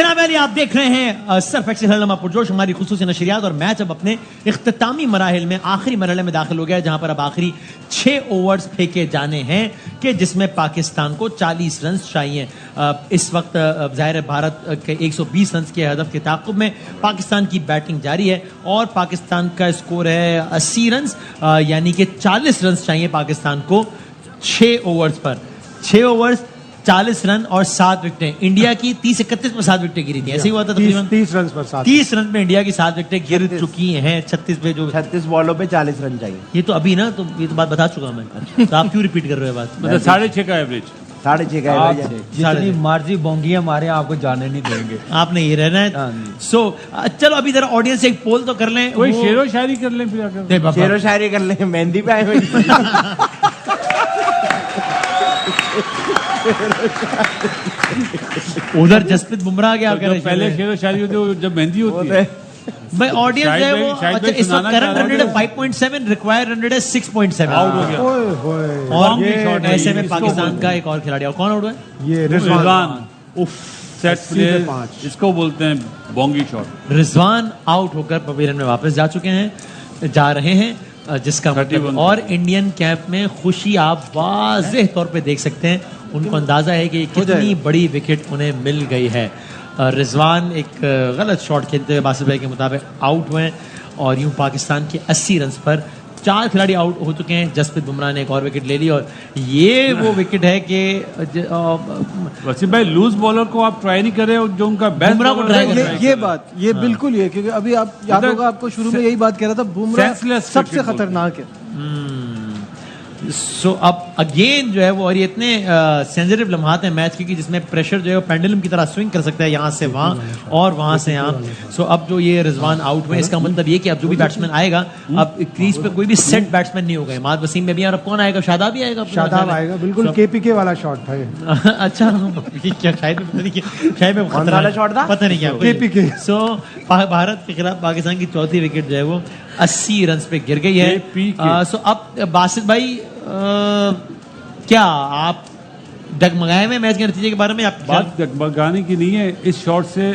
जनाब अली, आप देख रहे हैं सर्फ एक्सेल हलमा पुरजोश, हमारी खुसूसी नशरियात। और मैच अब अपने इख्तितामी मराहिल में आखिरी मरहले में दाखिल हो गया है, जहां पर अब आखिरी 6 ओवर्स फेंके जाने हैं कि जिसमें पाकिस्तान को 40 रन चाहिए। इस वक्त ज़ाहिर है भारत के 120 रन के हदफ के ताक़ुब में पाकिस्तान की बैटिंग जारी है और पाकिस्तान का स्कोर है 80 रन, यानी कि 40 रन चाहिए पाकिस्तान को 6 ओवर्स पर। 6 ओवर्स 40 रन और 7 विकेटें। इंडिया की 30-31 में 7 विकेटें गिरी थी, ऐसे ही हुआ था तकरीबन 30 रन पर 7। 30 रन में इंडिया की 7 विकेटें गिर चुकी हैं 36 पे, जो 36 बॉलों पे 40 रन चाहिए। ये तो अभी ना, तो ये तो बात बता चुका मैं, तो आप क्यों रिपीट कर रहे हो बात? मतलब 6.5 का एवरेज, 6.5 का आप एवरेज। जितनी मर्जी बोंगियां मारे आपको जाने नहीं देंगे। आपने ये रहना है। सो चलो अभी जरा ऑडियंस से एक पोल तो कर लें। कोई शेरो शायरी कर लें फिर आकर। शेरो शायरी कर लें, मेहंदी पे आए हुए। उधर जसप्रीत बुमराह क्या कर रहे हैं? पहले शेरो शायरी होती है जब मेहंदी होती है। भाई ऑडियंस है वो। शायद अच्छा, इस वक्त सुनाना करंट चाह रन रहे रेट है 5.7, रिक्वायर्ड रन रेट है 6.7। आउट हो गया। ओए होए, और ये शॉट है, ऐसे में इसको पाकिस्तान बोलते का एक और खिलाड़ी, और कौन आउट हुआ है? ये रिजवान उफ सेट 80 पे प्ले, 5। इसको बोलते हैं बोंगी शॉट। रिजवान आउट होकर पवेलियन में वापस जा रहे हैं, जिसका मतलब, और इंडियन कैंप में खुशी आप वाज़ेह तौर पे देख सकते हैं। उनको अंदाजा है कि कितनी बड़ी विकेट उन्हें मिल गई है। रिजवान एक गलत शॉट खेलते हुए बासित भाई के मुताबिक आउट हुए हैं और यूं पाकिस्तान के 80 रन पर 4 खिलाड़ी आउट हो चुके हैं। जसप्रीत बुमराह ने एक और विकेट ले ली और ये वो विकेट है कि वसीम भाई, लूज बॉलर को आप ट्राई नहीं कर रहे हो, जो उनका बेस्ट बुमराह को ट्राई कर रहे हैं। ये बात ये बिल्कुल ये, क्योंकि अभी आप याद होगा, आपको शुरू में यही बात कह रहा था, बुमराह Senseless सबसे cricket खतरनाक है। सो अब अगेन जो है वो, और ये इतने सेंसिटिव लम्हात हैं मैच की कि जिसमें प्रेशर जो है वो पेंडुलम की तरह स्विंग कर सकता है, यहाँ से वहाँ और वहाँ से यहाँ। सो अब जो ये रिजवान आउट हुए, इसका मतलब ये कि अब जो भी बैट्समैन आएगा, अब क्रीज पे कोई भी सेट बैट्समैन नहीं होगा। इमाद वसीम में भी, और अब कौन आएगा? शादाब भी आएगा। शादाब आएगा, बिल्कुल केपीके वाला शॉट था ये। अच्छा, क्या शायद पता नहीं, शायद में कौन वाला शॉट था? पता नहीं क्या केपीके। सो भारत के खिलाफ पाकिस्तान की चौथी विकेट जो है वो 80 रन पे गिर गई है। सो अब बासित भाई, क्या आप डगमगाए में मैच के नतीजे के बारे में? आप बात डगमगाने की नहीं है, इस शॉट से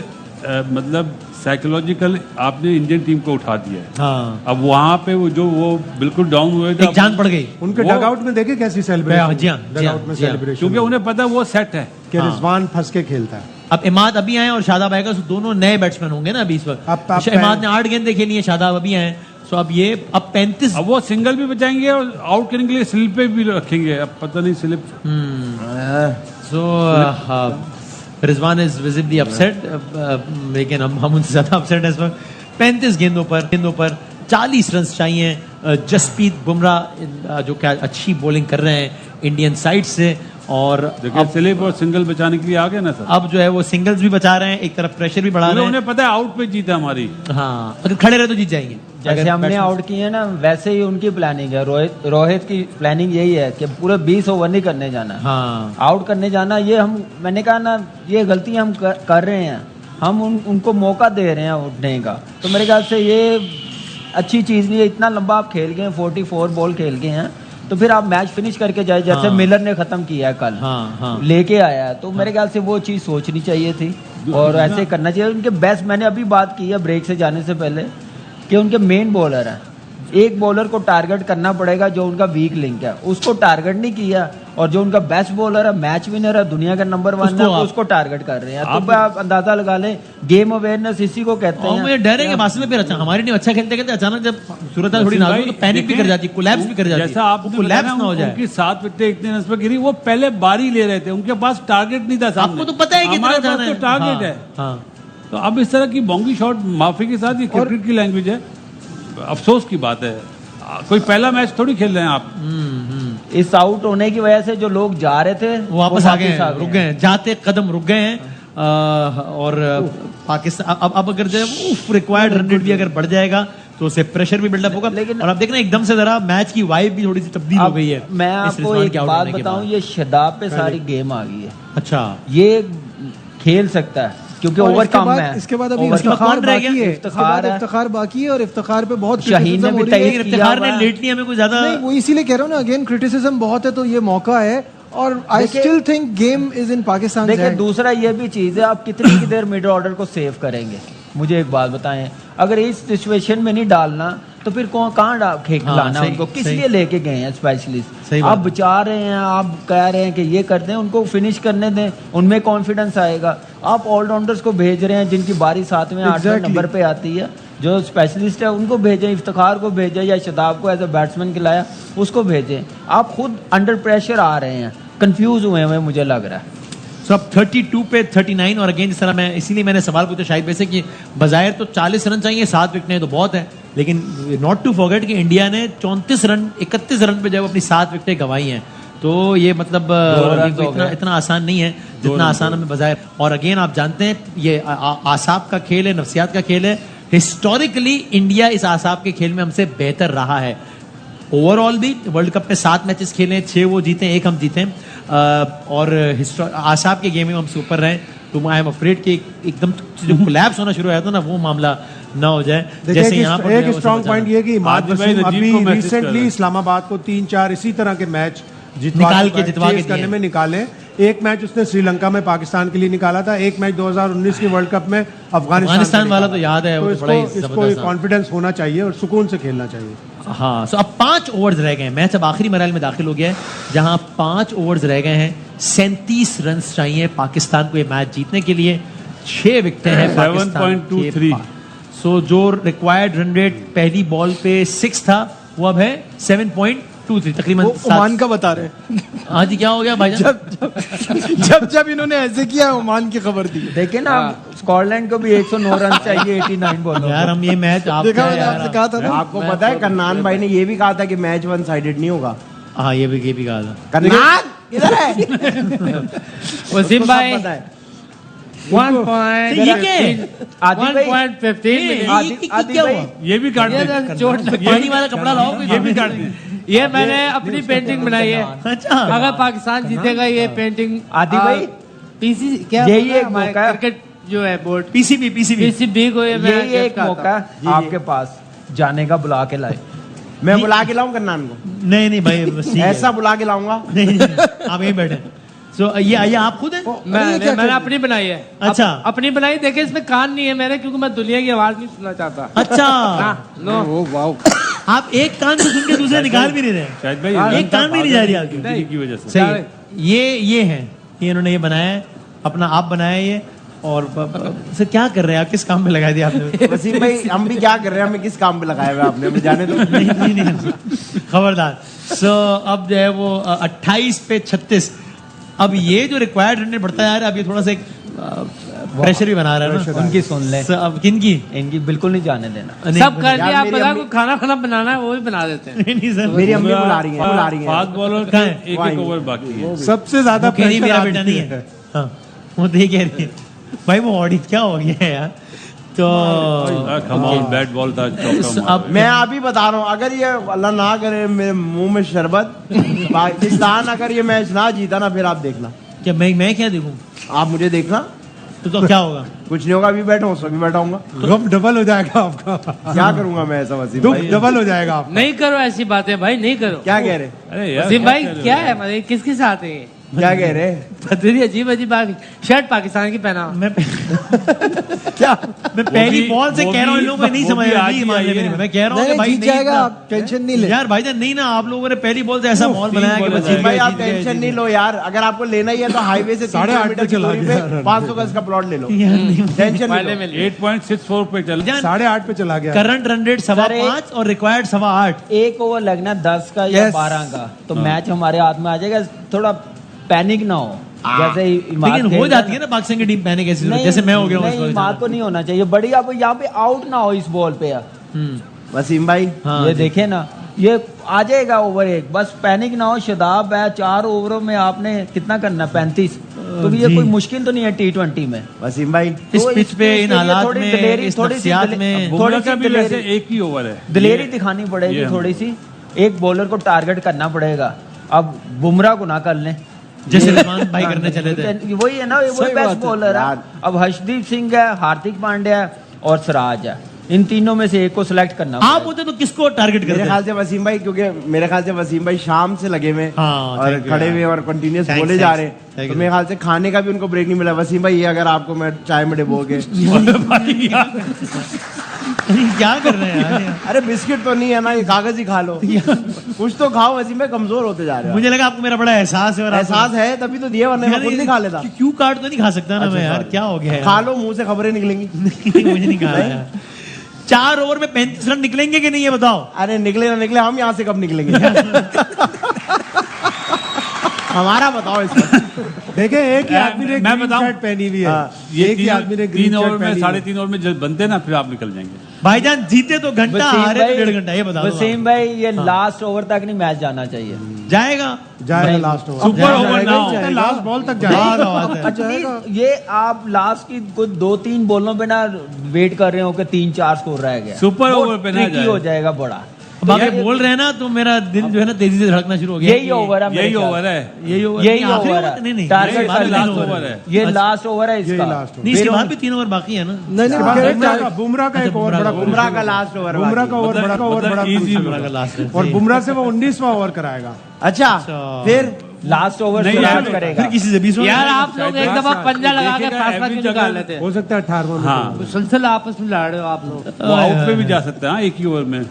मतलब साइकोलॉजिकल आपने इंडियन टीम को उठा दिया है। हाँ। अब वहां पे वो बिल्कुल डाउन हुए थे, जान पड़ गई उनके डगआउट में देखे कैसी सेलिब्रेशन। जी हाँ, डगआउट में सेलिब्रेशन, क्योंकि उन्हें पता वो सेट है कि रिजवान फंस के खेलता है। अब इमाद अभी आए और शादाब आएगा, तो दोनों नए बैट्समैन होंगे ना अभी इस वक्त। अब इमाद ने 8 गेंदें खेली हैं, शादाब अभी आए। सो अब ये 35, अब वो सिंगल भी बचाएंगे और आउट करने के लिए स्लिप पे भी रखेंगे। अब पता नहीं slip. So Rizwan is visibly upset, लेकिन हम उनसे ज्यादा अपसेट है इस वक्त। 35 गेंदों पर 40 रन चाहिए। जसप्रीत बुमराह जो क्या अच्छी बॉलिंग कर रहे हैं इंडियन साइड से, और अब स्लिप और सिंगल बचाने के लिए आ गए ना सर। अब जो है वो सिंगल्स भी बचा रहे हैं, एक तरफ प्रेशर भी बढ़ा रहे हैं। उन्हें पता है आउट पे जीता हमारी। हाँ, अगर खड़े रहे तो जीत जाएंगे। जैसे हमने आउट किए हैं ना, वैसे ही उनकी प्लानिंग है। रोहित की प्लानिंग यही है कि पूरे 20 ओवर नहीं करने जाना। हाँ, आउट करने जाना, ये मैंने कहा ना, ये गलती हम कर रहे हैं। हम उनको मौका दे रहे हैं उठने का, तो मेरे ख्याल से ये अच्छी चीज़ नहीं है। इतना लंबा आप खेल गए, 44 बॉल खेल गए हैं, तो फिर आप मैच फिनिश करके जाए, जैसे मिलर ने खत्म किया है कल। हाँ। लेके आया है, तो मेरे ख्याल से वो चीज़ सोचनी चाहिए थी और ऐसे करना चाहिए। उनके बेस्ट, मैंने अभी बात की है ब्रेक से जाने से पहले, कि उनके मेन बॉलर हैं, एक बॉलर को टारगेट करना पड़ेगा जो उनका वीक लिंक है, उसको टारगेट नहीं किया। और जो उनका बेस्ट बॉलर है, मैच विनर है, दुनिया का नंबर 1 है, उसको टारगेट कर रहे हैं। तो आप अंदाजा लगा लें, गेम अवेयरनेस इसी को कहते हैं। मुझे डर है कि बासित में फिर अच्छा, हमारी टीम अच्छा खेलते खेलते अचानक जब सूरत थोड़ी नाजुक, तो पैनिक भी कर जाती है, कोलैप्स भी कर जाती है। जैसा आप कोलैप्स ना हो जाए। उनकी 7 विकेटें इतने रन पर गिरी, वो पहले बारी ले रहे थे, उनके पास टारगेट नहीं था सामने। आपको तो पता है कि हमारे पास तो टारगेट है। तो अब इस तरह की बोंगी शॉट, माफी के साथ, ये क्रिकेट की लैंग्वेज है, अफसोस की बात है। कोई पहला मैच थोड़ी खेल रहे हैं आप। इस आउट होने की वजह से जो लोग जा रहे थे वो वापस आ गए, रुक गए, जाते कदम रुक गए हैं। और पाकिस्तान अब अगर जो है रिक्वायर्ड रन रेट भी अगर बढ़ जाएगा तो उसे प्रेशर भी बिल्डअप होगा। लेकिन और आप देखना एकदम से जरा मैच की वाइब भी थोड़ी सी तब्दील हो गई है। मैं आपको एक बात बताऊं, ये शादाब पे सारी गेम आ गई है। अच्छा, ये खेल सकता है क्योंकि ओवर कम है। इसके बाद अभी इफ्तिखार बाकी है, इफ्तिखार बाकी है, और इफ्तिखार पे बहुत शाहीन ने भी इफ्तिखार ने लेटली हमें कोई ज्यादा नहीं, वो इसीलिए कह रहा हूँ ना, अगेन क्रिटिसिज्म बहुत है, तो ये मौका है। और I still think game is in Pakistan. देखिए दूसरा ये भी चीज है, आप कितनी की देर मिडिल ऑर्डर को सेव करेंगे? मुझे एक बात बताएं, अगर इस सिचुएशन में नहीं डालना तो फिर कहाँ खिलाना उनको? किस लिए लेके गए हैं स्पेशलिस्ट? आप बचा रहे हैं, आप कह रहे हैं कि ये कर दें, उनको फिनिश करने दें, उनमें कॉन्फिडेंस आएगा। आप ऑलराउंडर्स को भेज रहे हैं जिनकी बारी 7वें 8वें नंबर पे आती है, जो स्पेशलिस्ट है उनको भेजें, इफ्तिखार को भेजें, या शदाब को एज ए बैट्समैन खिलाया उसको भेजें। आप खुद अंडर प्रेशर आ रहे हैं, कंफ्यूज हुए हुए मुझे लग रहा है। So, अब 32 पे 39 और अगेन जिस तरह मैं इसीलिए मैंने सवाल पूछा शायद वैसे कि बजायर तो 40 रन चाहिए, 7 विकेटें तो बहुत है, लेकिन नॉट टू फॉरगेट कि इंडिया ने 31 रन पे जब अपनी 7 विकेटें गंवाई हैं, तो ये मतलब इतना आसान नहीं है जितना आसान हमें बजायर। और अगेन आप जानते हैं ये आसाब का खेल है, नफ्सियात का खेल है। हिस्टोरिकली इंडिया इस आसाब के खेल में हमसे बेहतर रहा है। ओवरऑल भी वर्ल्ड कप में 7 मैचेस खेले, 6 वो जीते, 1 हम जीते, और आसाब के गेम में हम सुपर रहे। तो आई एम अफ्रेड कि एकदम जो कोलैप्स होना शुरू हुआ था ना, वो मामला ना हो जाए जैसे यहाँ पर। एक स्ट्रॉन्ग पॉइंट ये कि इमाद वसीम अभी रिसेंटली इस्लामाबाद को 3-4 इसी तरह के मैच जितवा के करने में निकाले। एक मैच उसने श्रीलंका में पाकिस्तान के लिए निकाला था, एक मैच 2019 के वर्ल्ड कप में अफगानिस्तान वाला तो याद है। तो इसको कॉन्फिडेंस होना चाहिए और सुकून से खेलना चाहिए। हाँ, सो अब 5 ओवर्स रह गए हैं, मैच अब आखिरी मरहले में दाखिल हो गया है, जहां 5 ओवर्स रह गए हैं। 37 रन चाहिए पाकिस्तान को ये मैच जीतने के लिए। 6 विकेटें हैं पाकिस्तान के पास। सो जो रिक्वायर्ड रन रेट पहली बॉल पे 6 था, वो अब है 7.23 तकरीबन। ओमान का बता रहे। हाँ जी, क्या हो गया भाईजान? जब इन्होंने ऐसे किया ओमान की खबर दी। देखिए ना, स्कॉटलैंड को भी 109 रन चाहिए 89 बॉल। यार हम ये मैच आपसे कहा था ना। आपको पता है कन्नान भाई ने ये भी कहा था कि मैच 1 साइडेड नहीं होगा। हाँ, ये भी कहा था। कन्नान किधर है? वसीम भाई 1.15 ये भी काट दे, चोट लगी वाला कपड़ा लाओ, ये भी काट दे। ये मैंने अपनी पेंटिंग बनाई है। अच्छा, अगर पाकिस्तान जीतेगा ये पेंटिंग आदि भाई पीसी क्या यही एक मौका है, क्रिकेट जो है बोर्ड पीसीबी को ये यही एक मौका है आपके पास जाने का, बुला के लाए। मैं बुला के लाऊं कन्नान को? नहीं भाई, ऐसा बुला के लाऊंगा। नहीं, आप यहीं बैठे। सो ये आप खुद हैं? मैंने अपनी बनाई है। अच्छा, अपनी बनाई। देखिए इसमें कान नहीं है मेरे, क्योंकि मैं दुनिया की आवाज नहीं सुनना चाहता। अच्छा, नो आप एक कान से सुन के दूसरे निकाल भी नहीं रहे। शायद भाई एक कान भी नहीं जा रही आपकी की वजह से। सही है। ये है, ये इन्होंने ये बनाया है, अपना आप बनाया ये। और सर क्या कर रहे हैं आप? किस काम पे लगा दिया आपने? वसीम भाई हम भी क्या कर रहे हैं, हमें किस काम पे लगाया हुआ आपने? हमें जाने दो। नहीं, खबरदार। सो अब जो है वो 28 पे 36। अब ये जो रिक्वायर्ड रन बढ़ता जा रहा है, अब ये थोड़ा सा एक प्रेशर भी बना रहा है ना। उनकी सुन ले। अब किनकी? इनकी बिल्कुल नहीं जाने देना। सब कर दिया। आप बता को खाना बनाना है, वो भी बना देते हैं। नहीं सर, मेरी अम्मी बुला रही है। फास्ट बॉलर का एक ओवर बाकी है। सबसे ज्यादा मेरा बेटा नहीं है। हाँ, वो देख कह रही है भाई, वो ऑडिट क्या हो गया है यार? तो बैट बॉल था, अब मैं अभी बता रहा हूँ, अगर ये अल्लाह ना करे मेरे मुंह में शरबत, पाकिस्तान अगर ये मैच ना जीता ना, फिर आप देखना। क्या मैं क्या देखूं? आप मुझे देखना। तो क्या होगा? कुछ नहीं होगा, अभी बैठा हूँ, अभी बैठा हूँ। गम डबल हो जाएगा आपका। क्या करूंगा मैं ऐसा? वसीम दुख भाई डबल हो जाएगा आप। नहीं करो ऐसी बातें भाई, नहीं करो। क्या कह रहे? अरे यार वसीम भाई क्या है, मतलब किसके साथ है ये? क्या कह रहे? पता नहीं, अजीब शर्ट पाकिस्तान की पहना। मैं पहली बॉल से कह रहा हूँ, इन लोगों को नहीं समझ आ रही। मैं कह रहा हूँ कि भाई जीत जाएगा, आप टेंशन नहीं ले। यार भाईजान नहीं ना, आप लोगों ने पहली बॉल से ऐसा बॉल बनाया कि वसीम भाई आप टेंशन नहीं लो यार। अगर आपको लेना ही है तो हाईवे से 3 किलोमीटर की दूरी पे 500 गज का प्लॉट ले लो। टेंशन नहीं लो। 8.64 पे चल 8.5 पे चला गया। करंट रन रेट 5.25 और रिक्वायर्ड 8.25। एक ओवर लगना 10 का या 12 का, तो मैच हमारे हाथ में आ जाएगा। थोड़ा पैनिक ना हो, जैसे लेकिन हो जाती है ना पाकिस्तान की टीम पैनिक ऐसी, जैसे मैं हो गया हूँ। नहीं, बात को नहीं होना चाहिए। बढ़िया यहाँ पे आउट ना हो इस बॉल पे यार। वसीम भाई ये देखे ना, ये आ जाएगा ओवर 1, बस पैनिक ना हो। शदाब है, 4 ओवरों में आपने कितना करना? 35। तो ये कोई मुश्किल तो नहीं है T20 में। वसीम भाई इस पिच पे, इन हालात में, इस नफ्सियात में थोड़ी सा भी वैसे एक ही ओवर है। दिलेरी दिखानी पड़ेगी थोड़ी सी। एक बॉलर को टारगेट करना पड़ेगा। अब बुमराह को ना कर लें जैसे रिजवान भाई करने चले थे। वही है ना, वही बेस्ट बॉलर है। अब हर्षदीप सिंह है, हार्दिक पांड्या है और सिराज है। इन तीनों में से एक को सिलेक्ट करना आप होते तो किसको टारगेट करते? मेरे ख्याल से वसीम भाई, क्योंकि मेरे ख्याल से वसीम भाई शाम से लगे हुए हाँ, और खड़े हुए और कंटिन्यूस बोले जा रहे हैं, तो मेरे ख्याल से खाने का भी उनको ब्रेक नहीं मिला। वसीम भाई, ये अगर आपको मैं चाय में डुबोगे क्या कर रहे हैं यार? अरे बिस्किट तो नहीं है ना, ये कागज ही खा लो, कुछ तो खाओ। वसीम भाई कमजोर होते जा रहे हो। मुझे लगा आपको मेरा बड़ा एहसास है और एहसास है तभी तो दिया, वरना मैं खुद नहीं खा लेता। क्यू कार्ड तो नहीं खा सकता ना मैं यार, क्या हो गया खा लो, मुंह से खबरें निकलेंगी। मुझे नहीं खाना यार। 4 ओवर में 35 रन निकलेंगे कि नहीं ये बताओ? अरे निकले ना निकले, हम यहाँ से कब निकलेंगे? हमारा बताओ इसमें। देखे एक ही आदमी ने मैं ग्रीन बताऊं? शर्ट पहनी हुई है, ये एक ही आदमी ने ग्रीन 3 ओवर शर्ट में पहनी 3.5 ओवर में जब बनते ना, फिर आप निकल जाएंगे। भाईजान जीते तो घंटा, हारे तो 1.5 घंटा, ये बताओ। वसीम भाई, ये लास्ट ओवर तक नहीं मैच जाना चाहिए। जाएगा जाएगा लास्ट ओवर, सुपर ओवर ना हो। लास्ट बॉल तक क्या जाएगा। बात है। अच्छा, ये आप लास्ट की कुछ 2-3 बॉलों पे ना वेट कर रहे हो कि 3-4 स्कोर रह गया, सुपर ओवर पे ना ट्रिकी जाए। हो जाएगा बड़ा। अब आगे बोल रहे हैं ना तो मेरा दिल जो है ना तेजी से धड़कना शुरू हो गया। यही ओवर है, यही ओवर है। यही ओवर, यही आखिरी ओवर नहीं नहीं, टारगेट इसके बाद भी लास्ट 3 ओवर है। ये अच्छा। लास्ट ओवर है इसका। लास्ट नहीं, इसके बाद भी 3 ओवर बाकी है ना। नहीं नहीं, बुमराह का एक ओवर बड़ा, बुमराह का लास्ट ओवर, बुमराह का ओवर बड़ा, ओवर बड़ा easy crucial बुमराह का है। लास्ट है। और बुमराह से वो 19वां ओवर कराएगा। अच्छा फिर लास्ट ओवर नहीं, स्टार्ट यार, करेगा। फिर किसी से 20 यार आप लोग एक दफा पंजा लगा के देखेगा, फैसला average क्यों निकाल अगर- लेते हैं? हो सकता है 18वां में। हाँ, मुसलसल आपस में लड़ रहे हो आप लोग। वो आउट पे भी जा सकते हैं। हाँ, एक ही ओवर में।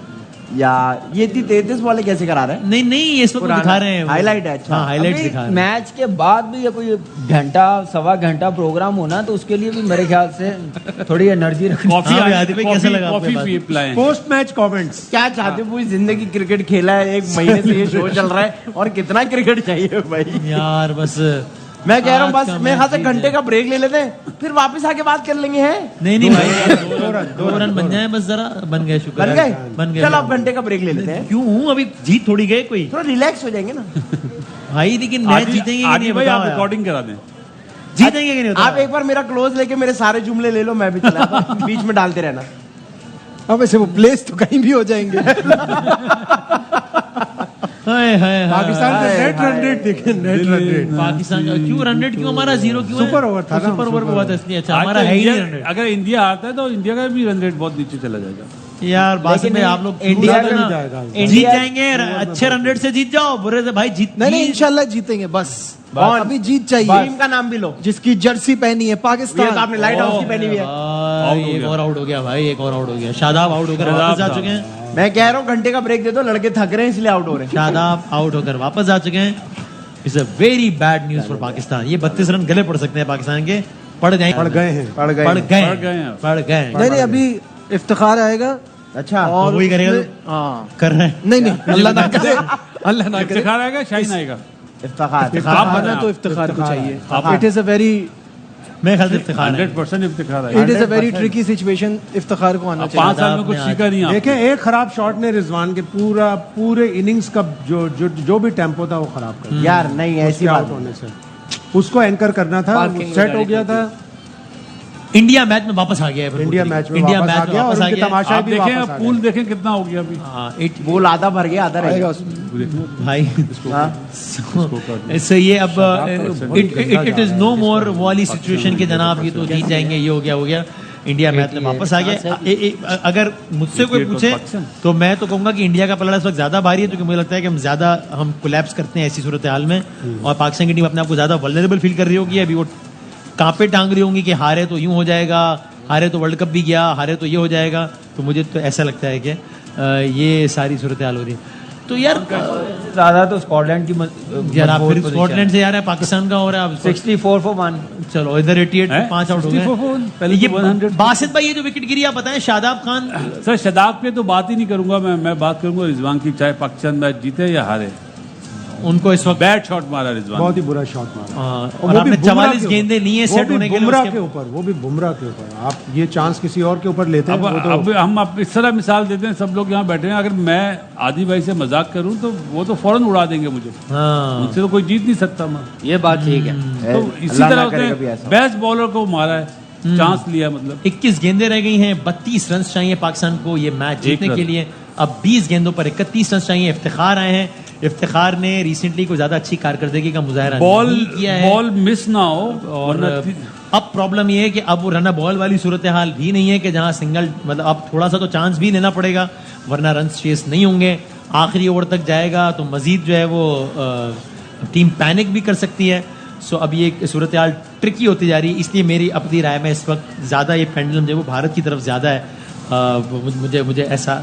यार ये 33 वाले कैसे करा रहे हैं? नहीं नहीं, ये इसमें दिखा रहे हैं हाईलाइट है। अच्छा हाँ, हाईलाइट अभी दिखा रहे हैं। मैच के बाद भी ये कोई घंटा 1.25 घंटा प्रोग्राम होना, तो उसके लिए भी मेरे ख्याल से थोड़ी एनर्जी रखनी। कॉफी हाँ, आदित्य भाई, कैसा लगा कॉफी आपके पी पिलाएं। Post match comments. क्या चाहते हो? पूरी जिंदगी क्रिकेट खेला है, 1 महीने से ये शो चल रहा है, और कितना क्रिकेट चाहिए भाई? यार बस मैं कह रहा हूँ आज बस का मेरे ख्याल से मैच घंटे का ब्रेक ले लेते हैं, फिर वापस आके बात कर लेंगे। हैं नहीं नहीं भाई, 2 रन बन जाए बस, जरा बन गए, शुक्र बन है। गए? बन गए। चलो अब घंटे का ब्रेक ले लेते हैं, क्यों? अभी जीत थोड़ी गए कोई थोड़ा रिलैक्स हो जाएंगे ना। भाई, लेकिन मैच जीतेंगे कि नहीं भाई, बताओ आप यार। रिकॉर्डिंग करा दें। जीतेंगे कि नहीं बताओ आप एक बार मेरा क्लोज लेके मेरे सारे जुमले ले लो, मैं भी चला आता हूं। बीच में डालते रहना। अब ऐसे वो प्लेस तो कहीं भी हो जाएंगे। हाय हाय हाय। पाकिस्तान का नेट रन रेट देखें, नेट रन रेट। पाकिस्तान का क्यों रन रेट, क्यों हमारा 0 क्यों है? सुपर ओवर था ना, सुपर ओवर सुपर हुआ था इसलिए। अच्छा, आज हमारा तो है ही नहीं इंडिया- रन रेट। अगर इंडिया हारता है तो इंडिया का भी रन रेट बहुत नीचे चला जाएगा। यार बात में आप लोग इंडिया शुरू से ना जाएगा। जीत जाएंगे, अच्छे रन रेट से जीत जाओ, बुरे से भाई जीत नहीं इंशाल्लाह जीतेंगे, बस कौन? अभी जीत चाहिए। टीम का नाम भी लो। जिसकी जर्सी पहनी है ये तो पाकिस्तान। आपने लाइट हाउस की पहनी हुई है। एक और आउट हो गया भाई, एक और आउट हो गया। शादाब आउट होकर वापस जा चुके हैं। मैं कह रहा हूँ घंटे का ब्रेक दे दो, लड़के थक रहे हैं इसलिए आउट हो रहे हैं। शादाब आउट होकर वापस जा चुके हैं। It's a very bad news for Pakistan. ये 32 रन गले पड़ सकते हैं पाकिस्तान के। पड़ गए पड़ गए हैं। पड़ गए पड़ गए हैं। पड़ गए। नहीं नहीं, अभी इफ्तिखार आएगा अच्छा और वही करेगा उसमें- हाँ कर रहे हैं। नहीं नहीं, अल्लाह ना करे, अल्लाह ना करे। इफ्तिखार आएगा, शाहीन आएगा। इफ्तिखार। आप आना बताएं, तो आप। इफ्तिखार को चाहिए। Iftikhar. It is a very मैं ख्याल से इफ्तिखार है। 100% इफ्तिखार आएगा। It is a very tricky situation. Iftikhar को आना अब चाहिए। 5 साल में कुछ सीखा नहीं आपने। देखें, एक खराब शॉट ने रिजवान के पूरे इनिंग्स का जो भी टेम्पो था वो खराब कर दिया। यार नहीं ऐसी आउट बात होने से उसको एंकर करना था, सेट हो गया था। इंडिया मैच में वापस आ गया है। इंडिया मैच में इंडिया वापस आ मैच में गया और वापस आ उनके गया। तमाशा आप भी देखें, वापस आ पूल गया। देखें कितना हो गया अभी। हाँ, बोल आधा भर गया, आधा रह आएगा गया। उसमें। भाई हाँ। इससे ये अब इट इज नो मोर वाली सिचुएशन के जनाब ये तो जीत जाएंगे, ये हो गया। इंडिया मैच में वापस आ गया। अगर मुझसे कोई पूछे तो मैं तो कहूंगा कि इंडिया का पलड़ा इस वक्त ज्यादा भारी है, क्योंकि मुझे लगता है कि हम कोलैप्स करते हैं ऐसी सूरत हाल में, और पाकिस्तान की टीम अपने आप को ज्यादा वल्नरेबल फील कर रही होगी। अभी वो कांपे टांग रही होंगी कि हारे तो यूं हो जाएगा, हारे तो वर्ल्ड कप भी गया, हारे तो ये हो जाएगा। तो मुझे तो ऐसा लगता है कि ये सारी सूरत हाल हो रही है। तो यार ज्यादा तो स्कॉटलैंड की यार आप फिर स्कॉटलैंड से यार पाकिस्तान का हो रहा है। 64 for 1। चलो इधर 88 हैं? 5 आउट हो 64 for 1, गए। पहले ये तो 100 बासित भाई, ये जो विकेट गिरी आप बताएं, शादाब खान सर, शदाब पे तो बात ही नहीं करूंगा मैं बात करूंगा रिजवान की, चाहे पाकिस्तान मैच जीते या हारे। उनको इस वक्त बैड शॉट मारा रिजवान। बहुत ही बुरा शॉट मारा। और वो आपने भी बुमराह 44 के गेंदें ली हैं वो सेट भी होने के लिए बुमराह उसके- के ऊपर, वो भी बुमराह के ऊपर। आप ये चांस किसी और के ऊपर लेते हैं अब वो तो अब हम इस तरह मिसाल देते हैं, सब लोग यहाँ बैठे हैं, अगर मैं आदि भाई से मजाक करूं तो वो तो फौरन उड़ा देंगे मुझे। हाँ मुझसे तो कोई जीत नहीं सकता मैं। ये बात ठीक है। तो इसी अल्लाह तरह ना करे कभी उसने ऐसा। बेस्ट बॉलर को मारा है, चांस लिया मतलब। 21 गेंदें रह गई हैं, 32 रन चाहिए पाकिस्तान को ये मैच जीतने रन। के लिए। अब 20 गेंदों पर 31 रन चाहिए। इफ्तिखार आए हैं। इफ्तिखार ने रिसेंटली को ज्यादा अच्छी कारकर्दगी का मुजाहरा नहीं किया है। बॉल मिस ना हो और अब प्रॉब्लम ये है कि अब वो रन बॉल वाली सूरत हाल भी नहीं है कि जहां सिंगल, मतलब अब थोड़ा सा तो चांस भी लेना पड़ेगा, वरना रन चेस नहीं होंगे। आखिरी ओवर तक जाएगा तो मजीद जो है वो टीम पैनिक भी कर सकती है। सो अब ये सूरत हाल ट्रिकी होती जा रही है, इसलिए मेरी अपनी राय में इस वक्त ज़्यादा ये पेंडुलम जो है वो भारत की तरफ ज़्यादा है। मुझे ऐसा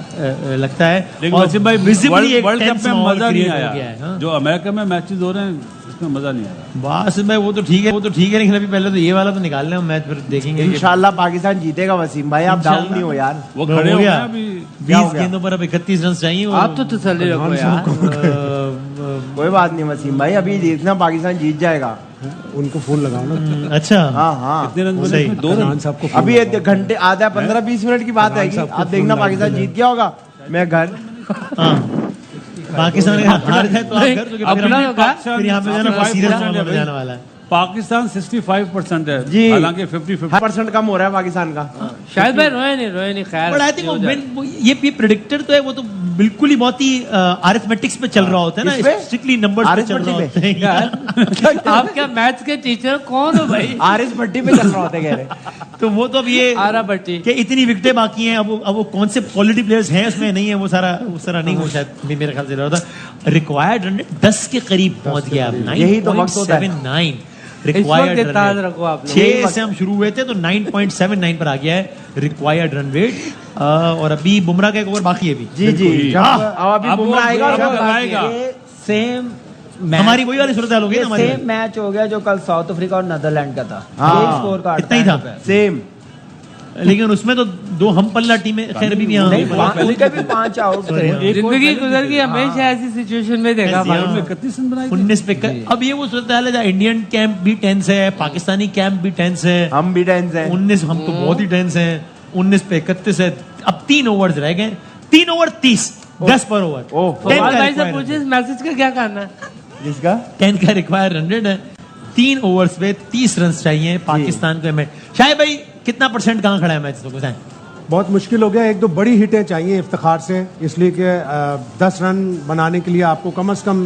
लगता है। लेकिन भाई वर्ल्ड कप में मजा नहीं गया आया है। जो अमेरिका में मैचेस हो रहे हैं इसमें मजा नहीं आ रहा। बस भाई वो तो ठीक है, लेकिन अभी पहले तो ये वाला तो निकाल लें, मैच फिर देखेंगे। इंशाल्लाह पाकिस्तान जीतेगा वसीम भाई, आप डाउन नहीं हो यार। वो खड़े हो गया अभी 20 गेंदों पर अब 31 रन चाहिए। आप तो तसल्ली रखो यार। कोई बात नहीं वसीम भाई, अभी देखना पाकिस्तान जीत जाएगा। उनको फोन लगाओ ना। अच्छा हाँ कितने रन बने? 2 रन। साहब को अभी ये घंटे आधा 15-20 मिनट की बात आएगी, आप देखना पाकिस्तान जीत गया होगा। मैं घर पाकिस्तान हार जाए तो आप घर, तो अपना होगा। फिर यहाँ पे जाना सीरियस मामला में जाने वाला है। पाकिस्तान 65% है जी। हालांकि 50-50 % कम हो रहा है पाकिस्तान का। शायद भाई रोए नहीं खैर। बट आई थिंक ये प्रेडिक्टर तो है, वो तो बिल्कुल ही बहुत ही अरिथमेटिक्स पे चल रहा होता है ना, स्ट्रिक्टली नंबर्स पे चल रहा होता है यार। आप क्या मैथ्स के टीचर कौन हो भाई? आरिस भट्टी पे चल रहा होता है कह रहे। तो वो तो अब ये आरा भट्टी कि इतनी विकेटें बाकी हैं, अब वो कौन से क्वालिटी प्लेयर्स हैं उसमें नहीं है, वो सारा नहीं हो, शायद मेरे ख्याल से रहा था। रिक्वायर्ड रन 10 के करीब पहुंच गया अब, यही तो वक्त होता है। 9.79 इस वक्त याद रखो आप लोग। 6 से हम शुरू हुए थे तो 9.79 पर आ गया है रिक्वायर्ड रन रेट। और अभी बुमराह का एक ओवर बाकी है अभी। जी अभी बुमराह आएगा। सेम हमारी वही वाली सूरत हाल हो गई ना हमारी। सेम मैच हो गया जो कल साउथ अफ्रीका और नीदरलैंड का था। हाँ। एक स्कोर कार्ड इतना ही था। सेम, लेकिन उसमें तो 2 हम पल्ला टीमें खैर अभी भी यहाँ उनके भी 5 आउट थे। जिंदगी गुजर गई, हमेशा ऐसी सिचुएशन में देखा भाई। 31 रन बनाए 19 पे अब ये वो सूरत हाल है जहाँ इंडियन कैंप भी टेंस है, पाकिस्तानी कैंप भी टेंस है, हम भी टेंस हैं। 19 हम तो बहुत ही टेंस हैं। 19 पे 31 है। अब 3 ओवर्स रह गए, 3 ओवर 30, 10 पर ओवर। फवाद भाई से पूछे इस मैसेज का क्या करना है? जिसका 10 का रिक्वायर 100 है। 3 ओवर्स पे 30 रन चाहिए पाकिस्तान को। शायद भाई कितना % कहाँ खड़ा है मैच तो बताएं। बहुत मुश्किल हो गया। 1-2 बड़ी हिटें चाहिए इफ्तिखार से, इसलिए कि 10 रन बनाने के लिए आपको कम से कम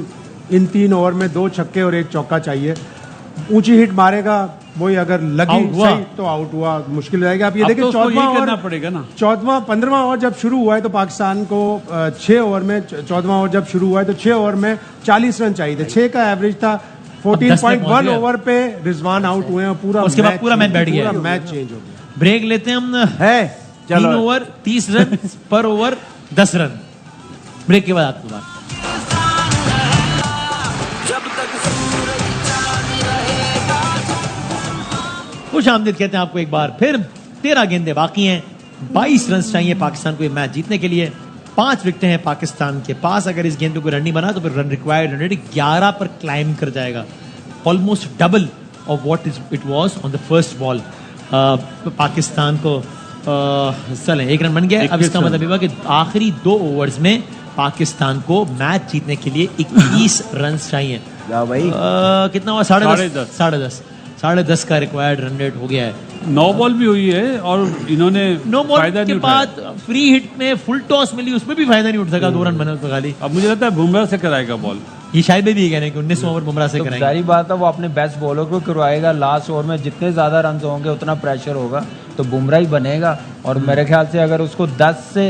इन 3 ओवर में 2 छक्के और 1 चौका चाहिए। ऊंची हिट मारेगा वही, अगर लगी सही तो आउट हुआ, मुश्किल रहेगा। आप ये देखिए 14वां करना पड़ेगा ना। 15वां ओवर जब शुरू हुआ है तो पाकिस्तान को 6 ओवर में, 14वां ओवर जब शुरू हुआ है तो 6 ओवर में 40 रन चाहिए थे। 6 का एवरेज था। 14.1 ओवर पे रिजवान आउट हुए हैं। उसके बाद पूरा मैच बैठ गया, पूरा मैच चेंज हो गया। ब्रेक लेते हैं हम। है 3 ओवर 30 रन पर ओवर 10 रन। ब्रेक के बाद आपको बात। खुश आमदीद कहते हैं आपको एक बार फिर। 13 गेंदें बाकी हैं, 22 रन चाहिए पाकिस्तान को ये मैच जीतने के लिए। 5 विकेटें हैं पाकिस्तान के पास। अगर इस गेंद पे कोई रन नहीं बना तो फिर रन रिक्वायर्ड 11 पर क्लाइम कर जाएगा, almost double of what it was on the first ball. Pakistan को चलें 1 रन बन गया। अब इसका मतलब ये कि आखिरी 2 ओवर्स में पाकिस्तान को मैच जीतने के लिए 21 रन चाहिए। भाई कितना हुआ? 10.5 10.5 का रिक्वायर्ड रन रेट हो गया है। 9 बॉल भी हुई है और इन्होंने नो बॉल फायदा के नहीं बाद फ्री हिट में फुल टॉस मिली, उसमें भी फायदा नहीं उठ सका। 2 रन बने तो खाली। अब मुझे लगता है बुमराह से कराएगा बॉल। ये शायद भी कह रहे हैं कि 19 ओवर बुमराह से तो कराएंगे। सारी बात है, वो अपने बेस्ट बॉलर को करवाएगा। लास्ट ओवर में जितने ज्यादा रन होंगे उतना प्रेशर होगा, तो बुमराह ही बनेगा। और मेरे ख्याल से अगर उसको 10 से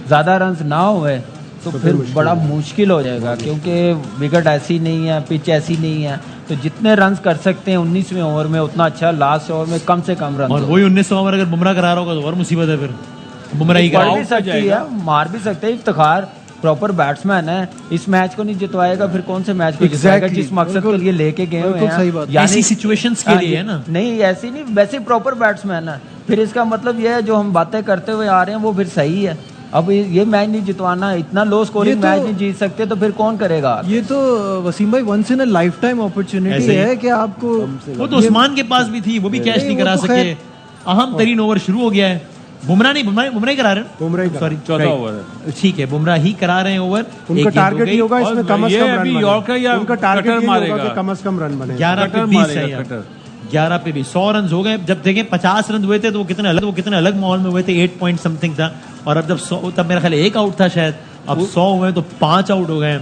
ज्यादा रन ना हुए तो फिर बड़ा मुश्किल हो जाएगा, क्योंकि विकेट ऐसी नहीं है, पिच ऐसी नहीं है। तो जितने रन कर सकते हैं 19वें ओवर में उतना अच्छा। लास्ट ओवर में कम से कम रन, और वही 19 ओवर अगर बुमराह करा रहा होगा तो और मुसीबत है। फिर बुमराह ही मार भी सकती है, मार भी सकते हैं। इफ्तिखार प्रॉपर बैट्समैन है, इस मैच को नहीं जितवाएगा फिर कौन से मैच को जितवाएगा जिस मकसद के लिए लेके गए हुए हैं। ऐसी सिचुएशंस के लिए है ना। नहीं ऐसी नहीं, वैसे प्रॉपर बैट्समैन है। फिर इसका मतलब ये है जो हम बातें करते हुए आ रहे हैं वो फिर सही है। अब ये मैच नहीं जितवाना, इतना लो स्कोरिंग मैच नहीं जीत सकते तो फिर कौन करेगा? ये तो वसीम भाई once in a lifetime opportunity है कि आपको। वो तो उस्मान के पास भी थी, वो भी कैच नहीं करा सके। अहम तरीन ओवर शुरू हो गया है। बुमराह नहीं करा रहे हैं, बुमराह सॉरी 14 ओवर है। ठीक है, बुमराह ही करा रहे हैं ओवर। उनका टारगेट ही होगा इसमें कम से कम रन बने। यॉर्कर या उनका टारगेट कटर ही मारेगा होगा कि कम से कम रन बने। 11 पे 20 चाहिए। 11 पे भी 100 रन हो गए। जब देखें 50 रन हुए थे तो वो कितने अलग माहौल में हुए थे। 8 पॉइंट समथिंग था। और अब जब 100, तब मेरा ख्याल 1 आउट था शायद। अब 100 हुए तो 5 आउट हो गए।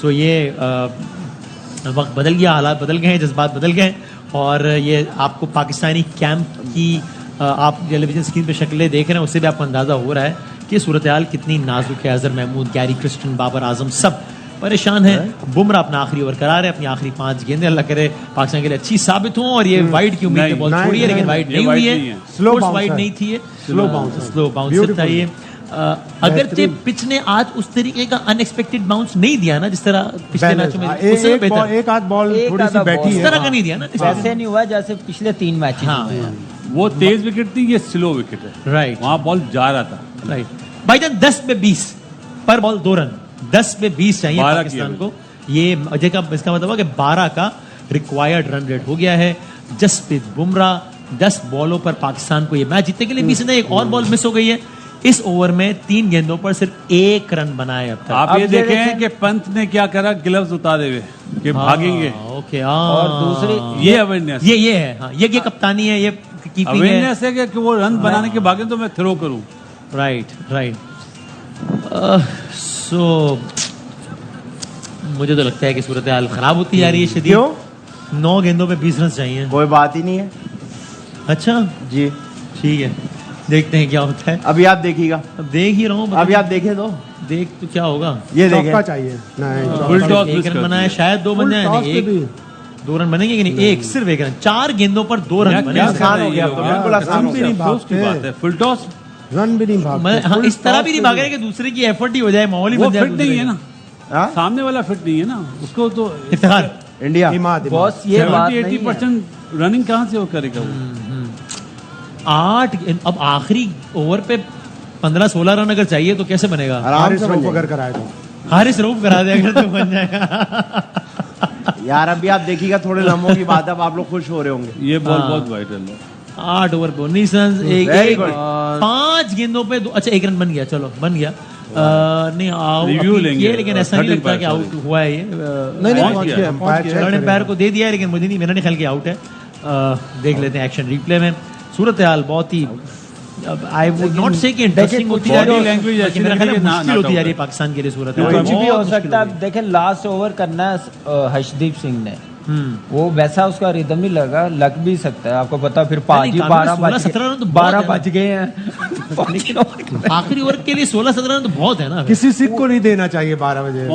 सो ये वक्त बदल गया, हालात बदल गए, जज्बात बदल गए। और ये आपको पाकिस्तानी कैंप की आप टेलीविजन स्क्रीन पे शक्लें देख रहे हैं, उससे भी आपको अंदाजा हो रहा है कि सूरत हाल कितनी नाजुक है। अजहर महमूद, गैरी क्रिस्टन, बाबर आजम सब परेशान है। बुमराह अपना आखिरी ओवर करा रहे हैं, अपनी आखिरी 5 गेंदें, अल्लाह करे पाकिस्तान के लिए अच्छी साबित हो। और ये वाइड की उम्मीद बॉल छोड़ी है, लेकिन वाइड नहीं हुई है, स्लो वाइड नहीं थी, स्लो बाउंस था ये। अगर पिच ने आज उस तरीके का अनएक्सपेक्टेड बाउंस नहीं दिया ना, जिस तरह पिछले मैचों में एक आध बॉल थोड़ी सी बैठी है, इस तरह का नहीं दिया ना, वैसे नहीं हुआ जैसे पिछले 3 मैच। वो तेज विकेट थी, ये स्लो विकेट है। राइट, वहां बॉल जा रहा था। राइट भाईजान, 10 पे 20 पर बॉल 2 रन, 10 पे 20 चाहिए पाकिस्तान को। ये इसका मतलब है कि 12 का रिक्वायर्ड रन रेट हो गया है। जसप्रीत बुमराह 10 बॉलों पर पाकिस्तान को ये मैच जीतने के लिए 20 ने एक और बॉल मिस हो गई है। इस ओवर में 3 गेंदों पर सिर्फ 1 रन बनाए अब तक। आप ये देखें कि पंत ने क्या करा, ग्लव्स उतारे हुए कि भागेंगे। ओके, और दूसरी ये अवेयरनेस, ये है, हाँ, ये कप्तानी है, ये कीपिंग है, अवेयरनेस है कि वो रन बनाने के भागे तो मैं थ्रो करूं। राइट। सो मुझे तो लगता है कि सूरत हाल खराब होती जा रही है शदीद। क्यों? 9 गेंदों पे 20 रन चाहिए। कोई बात ही नहीं है। अच्छा जी, ठीक है, देखते हैं क्या होता है। अभी आप देखिएगा। अब देख ही रहा हूँ, अभी आप देखे तो देख तो क्या होगा। ये चौका देखें, चाहिए। फुल टॉस 1 रन बनाया, शायद 2 बन जाए, 2 रन बनेंगे कि नहीं, एक सिर्फ 1 रन, 4 गेंदों पर 2 रन बने। आसान हो गया, तो बिल्कुल आसान हो गया। अफसोस की बात है, फुल टॉस रन भी नहीं भागते। हाँ, इस तरह भी नहीं भाग रहे कि दूसरे की एफर्ट ही हो जाए, माहौल ही वो बन जाए। फिट नहीं है ना, हाँ? सामने वाला फिट नहीं है ना, उसको तो इफ्तिखार इंडिया बॉस ये बात नहीं है। 70-80% रनिंग कहाँ से वो करेगा वो? 8 अब आखिरी ओवर पे 15-16 रन अगर चाहिए तो कैसे बनेगा? आराम से बन अगर कराए तो हारिस रऊफ करा दे अगर तो बन जाएगा। यार अभी आप देखिएगा, थोड़े लम्हों की बात है, अब आप लोग खुश हो रहे होंगे। ये बॉल बहुत वाइटल है। 8 ओवर पे 19 रन, Very good. 5 गेंदों पे अच्छा 1 रन बन गया, चलो बन गया। नहीं आउट रिव्यू लेंगे, लेकिन ऐसा नहीं लगता कि आउट हुआ है ये। नहीं एम्पायर को दे दिया है, लेकिन मुझे नहीं, मेरा नहीं ख्याल कि आउट है। देख लेते हैं एक्शन रिप्ले में। सूरत हाल बहुत ही, आई वुड नॉट से कि इंटरेस्टिंग होती जा रही है, लैंग्वेज लेकिन मेरा ख्याल है मुश्किल होती जा रही है पाकिस्तान के लिए सूरत हाल। कुछ भी हो सकता है। देखें लास्ट ओवर करना है हर्षदीप सिंह ने, वो वैसा उसका रिदम नहीं लग भी सकता है, आपको पता। फिर 12 बज गए हैं आखिरी ओवर के लिए 16-17 रन तो बहुत है ना। किसी सिख को नहीं देना चाहिए 12 बजे।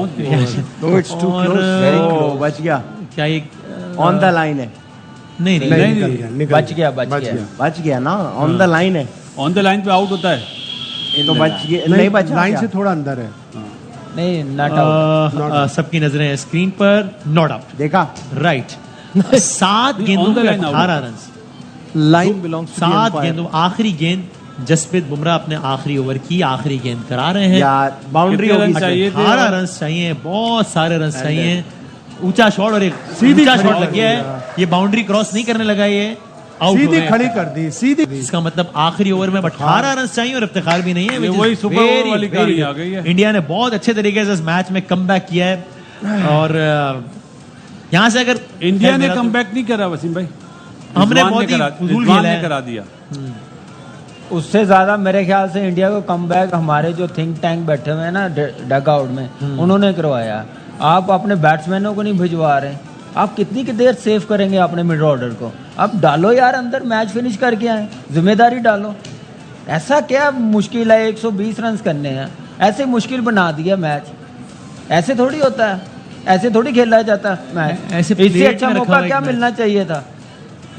बच गया, क्या ये ऑन द लाइन है। नहीं बच गया बच गया ना, ऑन द लाइन है। ऑन द लाइन पे आउट होता है तो बच गया, नहीं बचा, लाइन से थोड़ा अंदर है। नहीं, नॉट आउट। सबकी नजरें स्क्रीन पर, नॉट आउट। देखा, राइट। 7 गेंदों पे 18 रन, लाइन बिलोंग्स टू 7 गेंदों, आखिरी गेंद जसप्रीत बुमराह अपने आखिरी ओवर की आखिरी गेंद करा रहे हैं। यार बाउंड्री होगी चाहिए, 18 रन चाहिए, बहुत सारे रन चाहिए। ऊंचा शॉट और एक सीधा शॉट लग गया है, ये बाउंड्री क्रॉस नहीं करने लगा, ये आउट सीधी खड़ी कर दी, सीधी। इसका मतलब आखिरी ओवर में 18 रन चाहिए और इफ्तिखार भी नहीं है। वही सुपर ओवर वाली कहानी आ गई है। इंडिया ने बहुत अच्छे तरीके से इस मैच में कमबैक किया है, और यहां से अगर इंडिया ने कमबैक नहीं करा वसीम भाई, हमने बहुत ही फजूल खेला है, करा दिया। उससे ज्यादा मेरे ख्याल से इंडिया को कमबैक हमारे जो थिंक टैंक बैठे हुए हैं ना डग आउट में, उन्होंने करवाया। आप अपने बैट्समैनों को नहीं भिजवा रहे, आप कितनी की देर सेव करेंगे अपने मिड ऑर्डर को? आप डालो यार अंदर, मैच फिनिश करके आए, जिम्मेदारी डालो। ऐसा क्या मुश्किल है 120 रन करने हैं? ऐसे मुश्किल बना दिया मैच, ऐसे थोड़ी होता है, ऐसे थोड़ी खेला जाता है मैच। इससे अच्छा मौका क्या मिलना चाहिए था?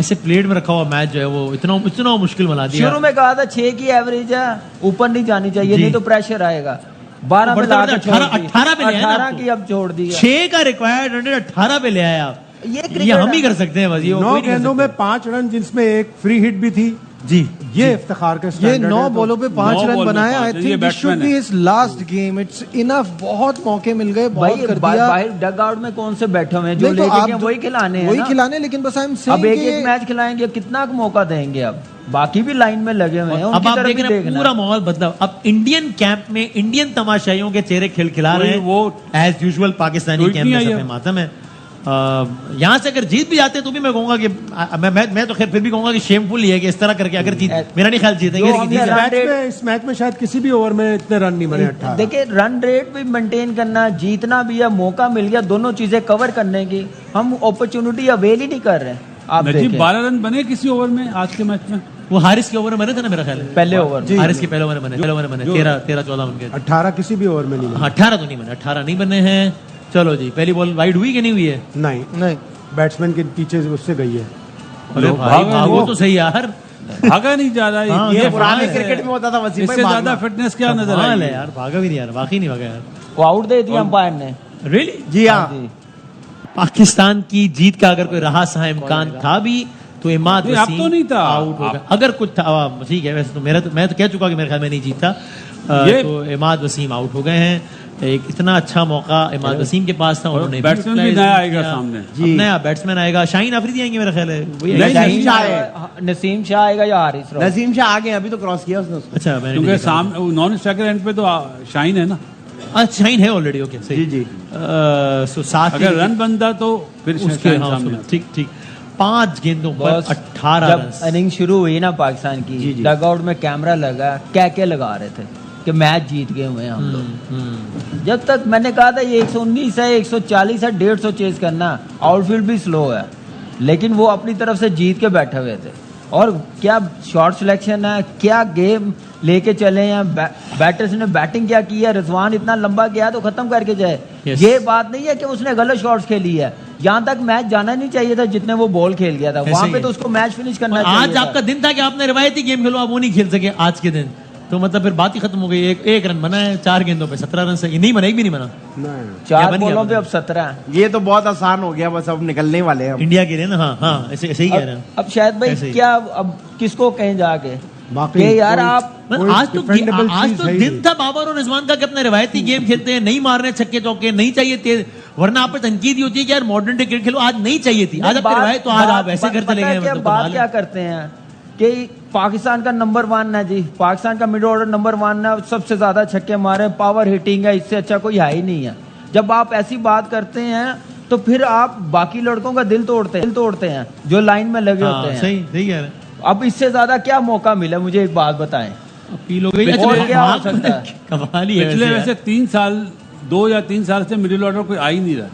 ऐसे प्लेट में रखा हुआ मैच जो है वो इतना मुश्किल बना दिया। शुरू में कहा था 6 की एवरेज है, ऊपर नहीं जानी चाहिए, नहीं तो प्रेशर आएगा। 12 पे 18 की अब छोड़ दी, 6 का रिक्वायर्ड रन 18 पे ले आए आप। ये हम ही कर सकते हैं बस। ये 9 गेंदों में 5 रन, जिसमें एक फ्री हिट भी थी जी। ये इफ्तिखार के ये 9 बॉलों पे 5 रन बनाए। I think this should be his last game, it's enough. बहुत मौके मिल गए, बहुत कर दिया। बाहर डग आउट में कौन से बैठे हुए हैं जो लेके गए, वही खिलाने हैं, वही खिलाने। लेकिन बस आई एम सेइंग अब एक मैच खिलाएंगे, कितना मौका देंगे? अब बाकी भी लाइन में लगे हुए हैं, अब आप देख रहे हैं पूरा माहौल बदला। अब इंडियन कैंप में इंडियन तमाशाइयों के चेहरे खिलखिला रहे हैं, वो एज यूजुअल पाकिस्तानी कैंप में सफे मातम है। यहाँ से अगर जीत भी जाते तो भी मैं कहूंगा कि मैं तो खैर फिर भी कहूंगा कि शेमफुल ही है कि इस तरह करके अगर जीत, मेरा नहीं ख्याल जीतेंगे। इस मैच में शायद किसी भी ओवर में इतने रन नहीं बने। 18 देखिए, रन रेट भी मेंटेन करना, जीतना भी है, मौका मिल गया, दोनों चीजें कवर करने की हम अपॉर्चुनिटी अवेल ही नहीं कर रहे हैं। आप नजीब देखें 12 रन बने किसी ओवर में आज के मैच में? वो हारिस के ओवर में बने थे ना मेरा ख्याल है, पहले ओवर हारिस के पहले ओवर में बने 13-14 उनके 18 किसी भी ओवर में नहीं बने। 18 तो नहीं बने, 18 नहीं बने हैं। चलो जी, पहली बॉल वाइड हुई कि नहीं हुई है? नहीं, बैट्समैन के पीछे से उससे गई है। अरे भाई भागो तो सही यार, भागा नहीं जा रहा है। ये पुराने क्रिकेट में होता था वसीम भाई, इससे ज्यादा फिटनेस क्या नजर आई है यार? भागा भी नहीं यार, वाकई नहीं भागा यार। वो आउट दे दिया अंपायर ने। रियली? जी हाँ, पाकिस्तान की जीत का अगर कोई रहा सहा इम्कान था भी तो इमाद नहीं, अब वसीम तो नहीं था। आउट हो गया। अगर कुछ था, ठीक है, वैसे तो मैं तो कह चुका कि मेरे ख्याल में नहीं जीता। तो इमाद वसीम आउट हो गए हैं। एक इतना अच्छा मौका इमाद वसीम के पास था, उन्होंने बैट्समैन भी नया आएगा सामने। अब नया बैट्समैन आएगा, शाहीन आफरीदी आएंगे मेरा ख्याल है। नसीम शाह आएगा या हारिस रॉफ? नसीम शाह आ गए, अभी तो क्रॉस किया उसने उसको। अच्छा, मैंने क्योंकि सामने नॉन स्ट्राइकर एंड पे तो शाहीन है ना। अच्छा, शाहीन है ऑलरेडी, ओके सही जी। सो 7 अगर रन बनता तो फिर उसके शाहीन सामने। ठीक 5 गेंदों पर 18 जब रन। इनिंग शुरू हुई ना पाकिस्तान की, डगआउट में कैमरा लगा, क्या लगा रहे थे कि मैच जीत गए हुए हैं हम लोग। जब तक मैंने कहा था ये 119 है, 140 है, 150 चेज करना, आउटफील्ड भी स्लो है, लेकिन वो अपनी तरफ से जीत के बैठे हुए थे। और क्या शॉट सिलेक्शन है, क्या गेम लेके चले हैं, बैटर्स ने बैटिंग क्या की है। रिजवान इतना लंबा गया तो खत्म करके जाए। ये बात नहीं है कि उसने गलत शॉट्स खेली है, यहाँ तक मैच जाना नहीं चाहिए था जितने वो बॉल खेल गया था, वहां पे तो उसको मैच फिनिश करना चाहिए। आज आपका दिन था कि आपने रिवायती गेम खेलो, आप वो नहीं खेल सके आज के दिन, तो मतलब फिर बात ही खत्म हो गई। एक रन बना है 4 गेंदों पे, 17 रन से नहीं बना, एक भी नहीं बना। 4 बॉलों पे अब 17 है। ये तो बहुत आसान हो गया, बस अब निकलने वाले हैं इंडिया के लिए ना। हाँ, ऐसे ही कह रहे हैं। अब शायद भाई क्या, अब किसको कहें जाके यार आप आज तो दिन था बाबर और रिजवान का कि अपने रिवायती गेम खेलते हैं, नहीं मार रहे छक्के चौके, नहीं चाहिए तेज, वरना आप पे तनकीद होती है कि यार मॉडर्न डे क्रिकेट खेलो। आज नहीं चाहिए थी, आज अपने रिवायत, तो आज आप ऐसे करते लगे। मतलब बात क्या करते हैं कि पाकिस्तान का नंबर 1 है जी, पाकिस्तान का मिड ऑर्डर नंबर 1 है, सबसे ज्यादा छक्के मारे, पावर हिटिंग है, इससे अच्छा कोई है ही नहीं है। जब आप ऐसी बात करते हैं तो फिर आप बाकी लड़कों का दिल तोड़ते हैं जो लाइन में लगे होते हैं। सही कह रहे हैं। अब इससे ज्यादा क्या मौका मिला, मुझे एक बात बताएं। अपील हो गई, और क्या हो सकता है? कमाल ही है पिछले वैसे 2 या 3 साल से मिडिल ऑर्डर कोई आ ही नहीं रहा।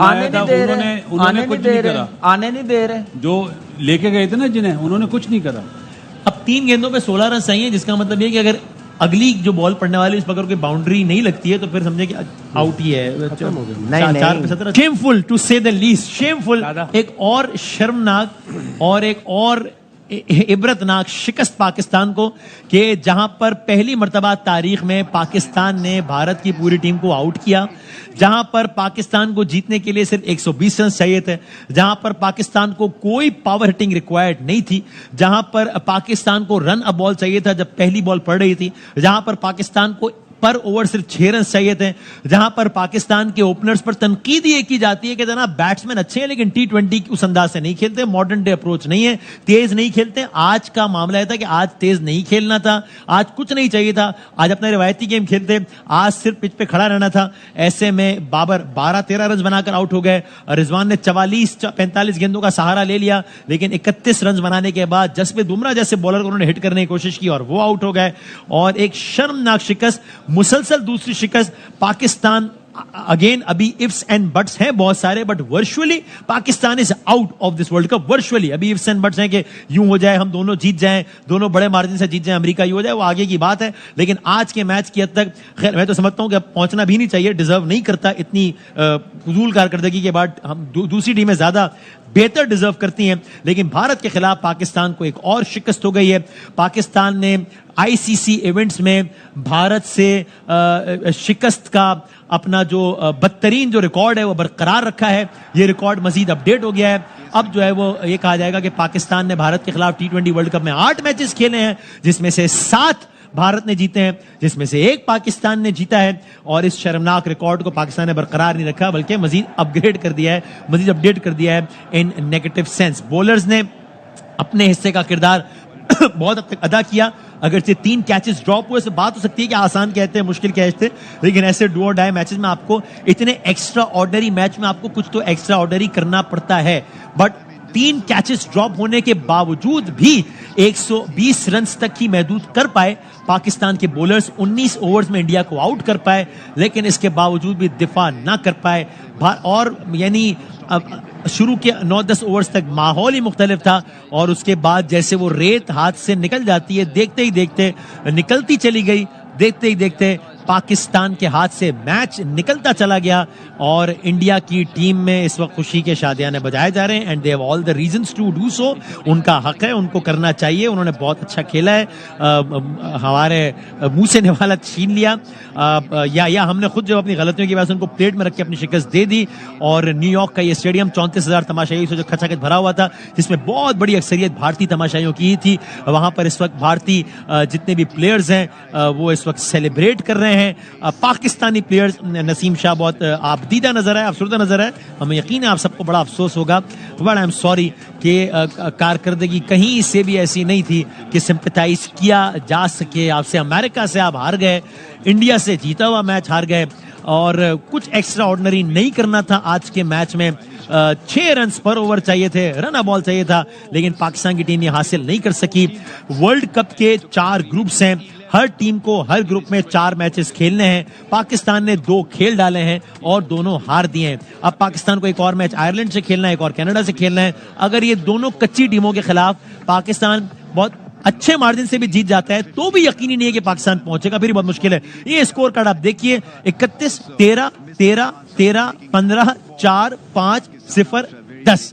आने नहीं दे रहे, उन्होंने कुछ नहीं करा, आने नहीं दे रहे। जो लेके गए थे ना जिन्हें, उन्होंने कुछ नहीं करा। अब 3 गेंदों पे 16 रन सही है, जिसका मतलब ये कि अगर अगली जो बॉल पड़ने वाली उस पर अगर कोई बाउंड्री नहीं लगती है तो फिर समझे कि आउट ही है। 4 पे 17। शेमफुल टू से द लीस्ट, शेमफुल। एक और शर्मनाक और एक और इबरतनाक शिकस्त पाकिस्तान को, कि जहां पर पहली मर्तबा तारीख में पाकिस्तान ने भारत की पूरी टीम को आउट किया, जहां पर पाकिस्तान को जीतने के लिए सिर्फ 120 रन चाहिए थे, जहां पर पाकिस्तान को कोई पावर हिटिंग रिक्वायर्ड नहीं थी, जहां पर पाकिस्तान को रन अ बॉल चाहिए था जब पहली बॉल पड़ रही थी, जहां पर पाकिस्तान को पर ओवर सिर्फ 6 रन चाहिए थे, जहां पर पाकिस्तान के ओपनर्स पर तनकीद ये की जाती है कि जनाब बैट्समैन अच्छे हैं लेकिन T20 उस अंदाज से नहीं खेलते, मॉडर्न डे अप्रोच नहीं है, तेज नहीं खेलते। आज का मामला यह था कि आज तेज नहीं खेलना था, आज कुछ नहीं चाहिए था, आज अपना रिवायती गेम खेलते, आज सिर्फ पिच पे खड़ा रहना था। ऐसे में बाबर 12-13 रन बनाकर आउट हो गए, रिजवान ने 44-45 गेंदों का सहारा ले लिया, लेकिन 31 रन बनाने के बाद जसप्रीत बुमराह जैसे बॉलर को उन्होंने हिट करने की कोशिश की और वो आउट हो गए। और एक शर्मनाक शिकस्त, मुसलसल दूसरी शिकस्त। पाकिस्तान अगेन अभी इफ्स एंड बट्स हैं बहुत सारे, but virtually Pakistan is out of this world cup. Virtually अभी इफ्स एंड बट्स हैं कि यूं हो जाए हम दोनों जीत जाएं, दोनों बड़े मार्जिन से जीत जाएं, अमेरिका यूं हो जाए, वो आगे की बात है। लेकिन आज के मैच की हद तक खैर मैं तो समझता हूं कि अब पहुंचना भी नहीं चाहिए, डिजर्व नहीं करता इतनी फजूल कारकर्दगी के बाद। हम दूसरी टीमें ज्यादा बेहतर डिजर्व करती हैं, लेकिन भारत के खिलाफ पाकिस्तान को एक और शिकस्त हो गई है। पाकिस्तान ने आईसीसी इवेंट्स में भारत से शिकस्त का अपना जो बदतरीन जो रिकॉर्ड है वो बरकरार रखा है। ये रिकॉर्ड मजीद अपडेट हो गया है। अब जो है वो ये कहा जाएगा कि पाकिस्तान ने भारत के खिलाफ T20 वर्ल्ड कप में 8 मैचेस खेले हैं, जिसमें से 7 भारत ने जीते हैं, जिसमें से 1 पाकिस्तान ने जीता है। और इस शर्मनाक रिकॉर्ड को पाकिस्तान ने बरकरार नहीं रखा, बल्कि मजीद अपग्रेड कर दिया है, मजीद अपडेट कर दिया है इन नेगेटिव सेंस। बॉलर्स ने अपने हिस्से का किरदार बहुत हद तक अदा किया। अगर से 3 कैचेस ड्रॉप हुए, से बात हो सकती है कि आसान कैच थे, मुश्किल कैच थे, लेकिन ऐसे डू और डाई मैचेस में आपको, इतने एक्स्ट्रा ऑर्डिनरी मैच में आपको कुछ तो एक्स्ट्रा ऑर्डिनरी करना पड़ता है। बट 3 कैचेस ड्रॉप होने के बावजूद भी 120 रन तक ही महदूद कर पाए पाकिस्तान के बॉलर्स। 19 ओवर्स में इंडिया को आउट कर पाए, लेकिन इसके बावजूद भी दिफा ना कर पाए। और यानी शुरू के 9-10 ओवर्स तक माहौल ही मुख्तलिफ था, और उसके बाद जैसे वो रेत हाथ से निकल जाती है, देखते ही देखते निकलती चली गई, देखते ही देखते पाकिस्तान के हाथ से मैच निकलता चला गया। और इंडिया की टीम में इस वक्त खुशी के शादियाने बजाए जा रहे हैं, and they have all the reasons to do so. उनका हक है, उनको करना चाहिए। उन्होंने बहुत अच्छा खेला है, हमारे मुंह से निवाला छीन लिया, या हमने खुद जो अपनी गलतियों की वजह से उनको प्लेट में रख के अपनी शिकस्त दे दी। और न्यूयॉर्क का ये स्टेडियम 34,000 तमाशाइयों से जो खचाखच भरा हुआ था, जिसमें बहुत बड़ी अक्सरियत भारतीय तमाशाइयों की थी, वहां पर इस वक्त भारतीय जितने भी प्लेयर्स हैं वो इस वक्त सेलिब्रेट कर रहे हैं। पाकिस्तानी प्लेयर्स, नसीम शाह बहुत आपदीदा नजर आए, अफसरदा नजर आए। हमें यकीन है आप सबको बड़ा अफसोस होगा, बट आई एम सॉरी कि कारकर्दगी कहीं से भी ऐसी नहीं थी कि सिंपैथाइज किया जा सके आपसे। अमेरिका से आप हार गए, इंडिया से जीता हुआ मैच हार गए, और कुछ एक्स्ट्रा ऑर्डिनरी नहीं करना था आज के मैच में। 6 रन पर ओवर चाहिए थे, रन बॉल चाहिए था, लेकिन पाकिस्तान की टीम ये हासिल नहीं कर सकी। वर्ल्ड कप के 4 ग्रुप्स हैं, हर टीम को हर ग्रुप में 4 मैचेस खेलने हैं। पाकिस्तान ने 2 खेल डाले हैं और दोनों हार दिए हैं। अब पाकिस्तान को एक और मैच आयरलैंड से खेलना है, एक और कनाडा से खेलना है। अगर ये दोनों कच्ची टीमों के खिलाफ पाकिस्तान बहुत अच्छे मार्जिन से भी जीत जाता है, तो भी यकीनी नहीं है कि पाकिस्तान पहुंचेगा, फिर बहुत मुश्किल है। ये स्कोर कार्ड आप देखिए, 31, 13, 13, 13, 15, 4, 5, 0, 10।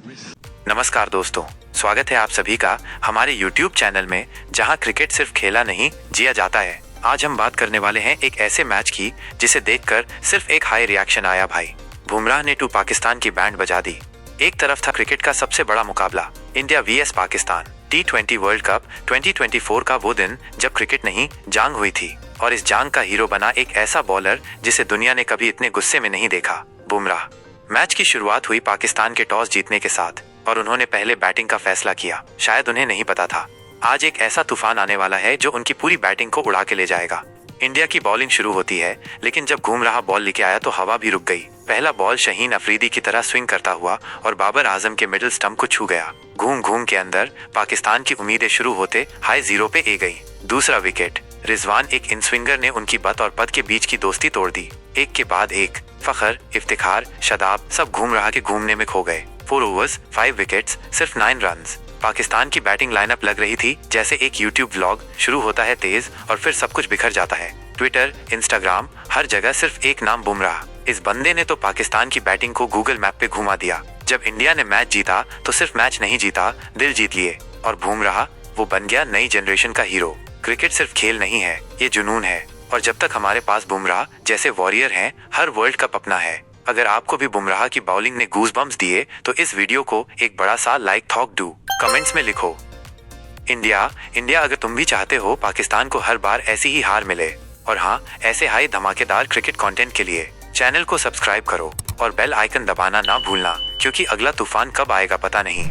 नमस्कार दोस्तों, स्वागत है आप सभी का हमारे YouTube चैनल में, जहां क्रिकेट सिर्फ खेला नहीं जिया जाता है। आज हम बात करने वाले हैं एक ऐसे मैच की जिसे देखकर सिर्फ एक हाई रिएक्शन आया भाई। बुमराह ने टू पाकिस्तान की बैंड बजा दी। एक तरफ था क्रिकेट का सबसे बड़ा मुकाबला, India vs Pakistan T20 world cup 2024 का वो दिन जब क्रिकेट नहीं जांग हुई थी, और इस जांग का हीरो बना एक ऐसा बॉलर जिसे दुनिया ने कभी इतने गुस्से में नहीं देखा, बुमराह। मैच की शुरुआत हुई पाकिस्तान के टॉस जीतने के साथ, और उन्होंने पहले बैटिंग का फैसला किया। शायद उन्हें नहीं पता था आज एक ऐसा तूफान आने वाला है जो उनकी पूरी बैटिंग को उड़ा के ले जाएगा। इंडिया की बॉलिंग शुरू होती है, लेकिन जब बुमराह बॉल लेके आया तो हवा भी रुक गई। पहला बॉल शाहीन अफरीदी की तरह स्विंग करता हुआ और बाबर आजम के मिडिल स्टंप को छू गया। घूम घूम के अंदर पाकिस्तान की उम्मीदें शुरू होते हाई 0 पे ए गई। दूसरा विकेट, रिजवान एक इन स्विंगर ने उनकी बत और पद के बीच की दोस्ती तोड़ दी। एक के बाद एक फखर, इफ्तिखार, शदाब सब बुमराह के घूमने में खो गए। 4 ओवर्स 5 विकेट्स, सिर्फ 9 रन्स। पाकिस्तान की बैटिंग लाइनअप लग रही थी जैसे एक यूट्यूब व्लॉग, शुरू होता है तेज और फिर सब कुछ बिखर जाता है। ट्विटर, इंस्टाग्राम, हर जगह सिर्फ एक नाम, बुमराह। इस बंदे ने तो पाकिस्तान की बैटिंग को गूगल मैप पे घुमा दिया। जब इंडिया ने मैच जीता तो सिर्फ मैच नहीं जीता, दिल जीत लिए, और बुमराह वो बन गया नई जनरेशन का हीरो। क्रिकेट सिर्फ खेल नहीं है, ये जुनून है, और जब तक हमारे पास बुमराह जैसे वॉरियर हैं, हर वर्ल्ड कप अपना है। अगर आपको भी बुमराह की बॉलिंग ने गूज बम्स दिए तो इस वीडियो को एक बड़ा सा लाइक ठोक दो, कमेंट्स में लिखो इंडिया इंडिया। अगर तुम भी चाहते हो पाकिस्तान को हर बार ऐसी ही हार मिले, और हाँ, ऐसे हाई धमाकेदार क्रिकेट कंटेंट के लिए चैनल को सब्सक्राइब करो और बेल आइकन दबाना ना भूलना, क्योंकि अगला तूफान कब आएगा पता नहीं।